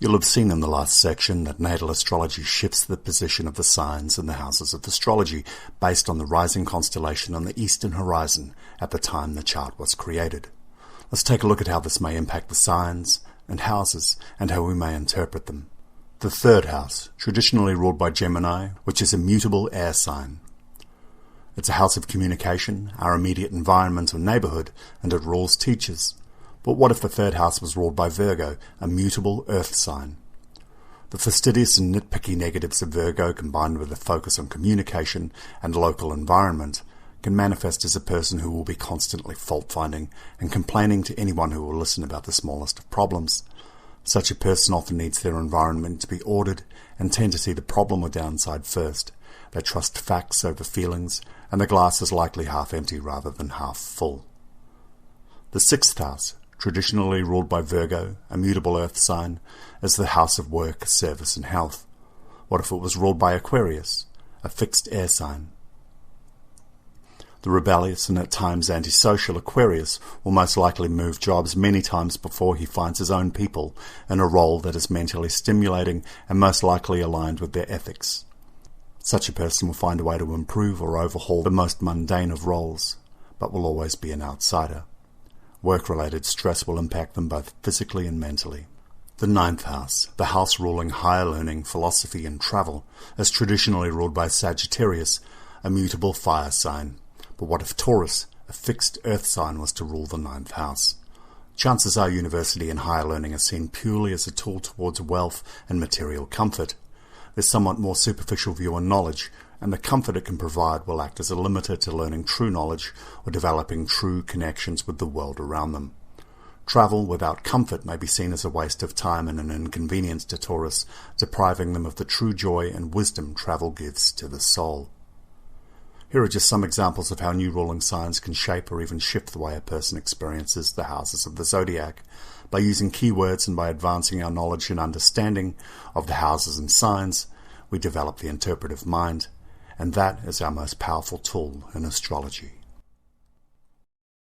You'll have seen in the last section that natal astrology shifts the position of the signs in the houses of astrology based on the rising constellation on the eastern horizon at the time the chart was created. Let's take a look at how this may impact the signs and houses and how we may interpret them. The third house, traditionally ruled by Gemini, which is a mutable air sign. It's a house of communication, our immediate environment or neighborhood, and it rules teachers. But what if the third house was ruled by Virgo, a mutable earth sign? The fastidious and nitpicky negatives of Virgo, combined with a focus on communication and local environment, can manifest as a person who will be constantly fault-finding and complaining to anyone who will listen about the smallest of problems. Such a person often needs their environment to be ordered and tend to see the problem or downside first. They trust facts over feelings, and the glass is likely half empty rather than half full. The sixth house, traditionally ruled by Virgo, a mutable earth sign, is the house of work, service and health. What if it was ruled by Aquarius, a fixed air sign? The rebellious and at times antisocial Aquarius will most likely move jobs many times before he finds his own people in a role that is mentally stimulating and most likely aligned with their ethics. Such a person will find a way to improve or overhaul the most mundane of roles, but will always be an outsider. Work-related stress will impact them both physically and mentally. The ninth house, the house ruling higher learning, philosophy and travel, is traditionally ruled by Sagittarius, a mutable fire sign. But what if Taurus, a fixed earth sign, was to rule the ninth house? Chances are university and higher learning are seen purely as a tool towards wealth and material comfort. There's somewhat more superficial view on knowledge, and the comfort it can provide will act as a limiter to learning true knowledge or developing true connections with the world around them. Travel without comfort may be seen as a waste of time and an inconvenience to Taurus, depriving them of the true joy and wisdom travel gives to the soul. Here are just some examples of how new ruling signs can shape or even shift the way a person experiences the houses of the zodiac. By using keywords and by advancing our knowledge and understanding of the houses and signs, we develop the interpretive mind, and that is our most powerful tool in astrology.